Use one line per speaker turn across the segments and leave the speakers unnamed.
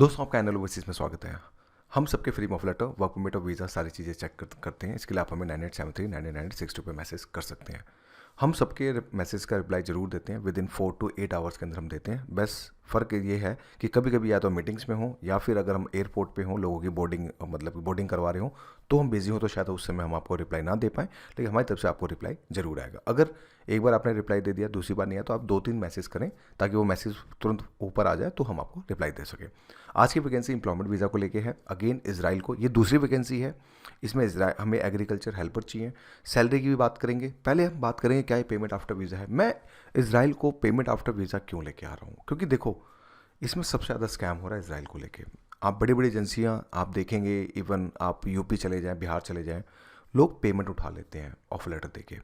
दोस्तों, आपका annual overseas में स्वागत है। हम सबके free of letter, work permit और वीज़ा सारी चीज़ें चेक करते हैं। इसके लिए आप हमें 9873 पे मैसेज कर सकते हैं। हम सबके मैसेज का रिप्लाई ज़रूर देते हैं, विद इन 4 to 8 आवर्स के अंदर हम देते हैं। बस फ़र्क ये है कि कभी कभी या तो मीटिंग्स में हों या फिर अगर हम एयरपोर्ट पे हों, लोगों की बोर्डिंग मतलब बोर्डिंग करवा रहे हों, तो हम बिजी हों तो शायद उस समय हम आपको रिप्लाई ना दे पाएँ, लेकिन हमारी तरफ से आपको रिप्लाई ज़रूर आएगा। अगर एक बार आपने रिप्लाई दे दिया, दूसरी बार नहीं आया, तो आप 2-3 मैसेज करें ताकि वो मैसेज तुरंत ऊपर आ जाए तो हम आपको रिप्लाई दे सकें। आज की वैकेंसी एम्प्लॉयमेंट वीज़ा को लेके है, अगेन इजराइल को। ये दूसरी वैकेंसी है। इसमें इजराइल हमें एग्रीकल्चर हेल्पर चाहिए। सैलरी की भी बात करेंगे। पहले हम बात करेंगे क्या ये पेमेंट आफ्टर वीज़ा है। मैं इजराइल को पेमेंट आफ्टर वीज़ा क्यों लेके आ रहा हूँ, क्योंकि देखो इसमें सबसे ज़्यादा स्कैम हो रहा है इजराइल को लेके। आप बड़ी बड़ी एजेंसियाँ आप देखेंगे, इवन आप यूपी चले जाएँ, बिहार चले जाएँ, लोग पेमेंट उठा लेते हैं ऑफर लेटर देके।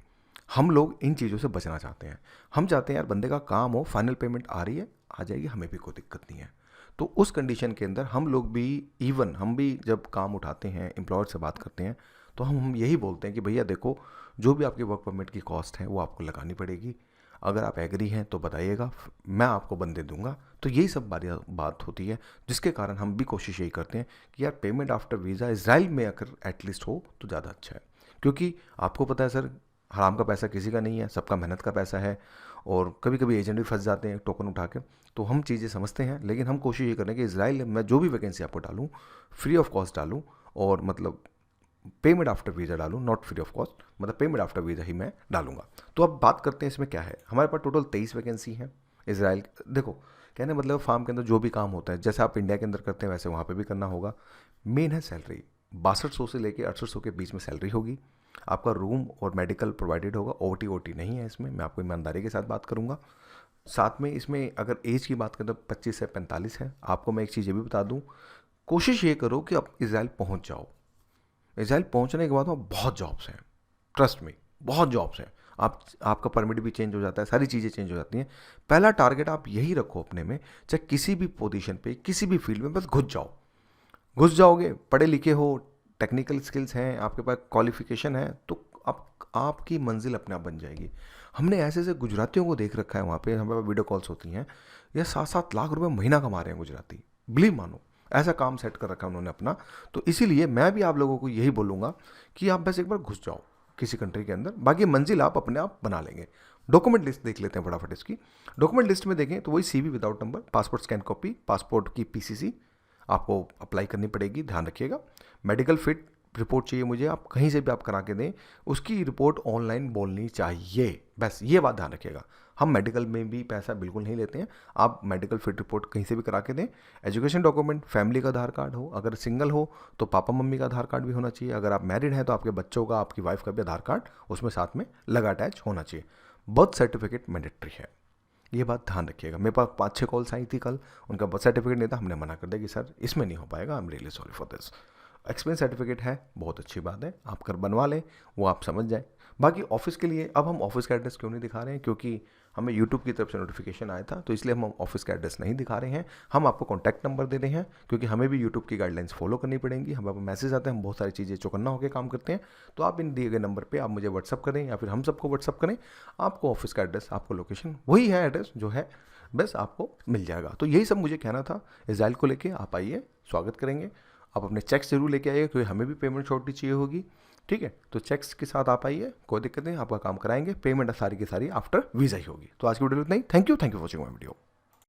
हम लोग इन चीज़ों से बचना चाहते हैं। हम चाहते हैं यार बंदे का काम हो, फाइनल पेमेंट आ रही है, आ जाएगी, हमें भी कोई दिक्कत नहीं है। तो उस कंडीशन के अंदर हम लोग भी, इवन हम भी जब काम उठाते हैं, एम्प्लॉयर से बात करते हैं, तो हम यही बोलते हैं कि भैया देखो, जो भी आपकी वर्क परमिट की कॉस्ट है वो आपको लगानी पड़ेगी। अगर आप एग्री हैं तो बताइएगा, मैं आपको बंदे दूंगा। तो यही सब बात होती है, जिसके कारण हम भी कोशिश यही करते हैं कि यार पेमेंट आफ्टर वीज़ा इजराइल में अगर एटलीस्ट हो तो ज़्यादा अच्छा है। क्योंकि आपको पता है सर, हराम का पैसा किसी का नहीं है, सबका मेहनत का पैसा है। और कभी कभी एजेंट भी फंस जाते हैं टोकन उठा के। तो हम चीज़ें समझते हैं, लेकिन हम कोशिश ये करें कि इजराइल में जो भी वैकेंसी आपको डालूँ, फ्री ऑफ कॉस्ट डालूँ। और मतलब पेमेंट आफ्टर वीज़ा डालूँ, नॉट फ्री ऑफ कॉस्ट, मतलब पेमेंट आफ्टर वीज़ा ही मैं डालूंगा। तो अब बात करते हैं इसमें क्या है। हमारे पास टोटल 23 वैकेंसी हैं इसराइल। देखो कहने मतलब फार्म के अंदर जो भी काम होता है, जैसे आप इंडिया के अंदर करते हैं वैसे वहाँ पे भी करना होगा। मेन है सैलरी। 6200 से लेके 6800 के बीच में सैलरी होगी। आपका रूम और मेडिकल प्रोवाइडेड होगा। ओटी नहीं है इसमें, मैं आपको ईमानदारी के साथ बात करूँगा। साथ में इसमें अगर एज की बात करें तो 25 से 45 है। आपको मैं एक चीज़ ये भी बता दूँ, कोशिश ये करो कि आप इसराइल पहुँच जाओ। इसराइल पहुंचने के बाद वहाँ बहुत जॉब्स हैं, ट्रस्ट में, बहुत जॉब्स हैं। आपका परमिट भी चेंज हो जाता है, सारी चीज़ें चेंज हो जाती हैं। पहला टारगेट आप यही रखो अपने में, चाहे किसी भी पोजीशन पे, किसी भी फील्ड में, बस घुस जाओ। घुस जाओगे, पढ़े लिखे हो, टेक्निकल स्किल्स हैं, आपके पास क्वालिफिकेशन है, तो आपकी मंजिल अपने आप बन जाएगी। हमने ऐसे ऐसे गुजरातियों को देख रखा है वहाँ पे, हमारे पास वीडियो कॉल्स होती हैं, ये 7-7 लाख रुपए महीना कमा रहे हैं गुजराती, बिलीव मानो। ऐसा काम सेट कर रखा है उन्होंने अपना। तो इसीलिए मैं भी आप लोगों को यही बोलूँगा कि आप बस एक बार घुस जाओ किसी कंट्री के अंदर, बाकी मंजिल आप अपने आप बना लेंगे। डॉक्यूमेंट लिस्ट देख लेते हैं फटाफट इसकी। डॉक्यूमेंट लिस्ट में देखें तो वही CV without number, passport scan copy, passport की पीसीसी आपको अप्लाई करनी पड़ेगी, ध्यान रखिएगा। मेडिकल फिट रिपोर्ट चाहिए मुझे, आप कहीं से भी आप करा के दें, उसकी रिपोर्ट ऑनलाइन बोलनी चाहिए, बस ये बात ध्यान रखिएगा। हम मेडिकल में भी पैसा बिल्कुल नहीं लेते हैं, आप मेडिकल फिट रिपोर्ट कहीं से भी करा के दें। एजुकेशन डॉक्यूमेंट, फैमिली का आधार कार्ड हो, अगर सिंगल हो तो पापा मम्मी का आधार कार्ड भी होना चाहिए, अगर आप मैरिड हैं तो आपके बच्चों का, आपकी वाइफ का भी आधार कार्ड उसमें साथ में लगा अटैच होना चाहिए। बर्थ सर्टिफिकेट मैंडेटरी है, ये बात ध्यान रखिएगा। मेरे पास 5-6 कॉल्स आई थी कल, उनका बर्थ सर्टिफिकेट नहीं था, हमने मना कर दिया कि सर इसमें नहीं हो पाएगा, I am really sorry for this. Experience certificate है, बहुत अच्छी बात है, आप कर बनवा लें, वो आप समझ जाएं। बाकी ऑफिस के लिए अब हम ऑफिस का एड्रेस क्यों नहीं दिखा रहे हैं, क्योंकि हमें यूट्यूब की तरफ से नोटिफिकेशन आया था, तो इसलिए हम ऑफिस का एड्रेस नहीं दिखा रहे हैं। हम आपको कॉन्टैक्ट नंबर दे रहे हैं, क्योंकि हमें भी यूट्यूब की गाइडलाइंस फॉलो करनी पड़ेंगी। हमें मैसेज आते हैं, हम बहुत सारी चीज़ें चौकन्ना होकर काम करते हैं। तो आप इन दिए गए नंबर पर आप मुझे व्हाट्सअप करें या फिर हम सबको व्हाट्सअप करें, आपको ऑफिस का एड्रेस, आपको लोकेशन वही है एड्रेस जो है, बस आपको मिल जाएगा। तो यही सब मुझे कहना था इजराइल को लेके। आप आइए, स्वागत करेंगे। आप अपने चेक्स जरूर लेके आइए, क्योंकि हमें भी पेमेंट छोटी चाहिए होगी, ठीक है। तो चेक्स के साथ आप आइए, कोई दिक्कत नहीं, आपका काम कराएंगे। पेमेंट सारी की सारी आफ्टर वीज़ा ही होगी। तो आज की वीडियो इतना ही। Thank you for watching my video.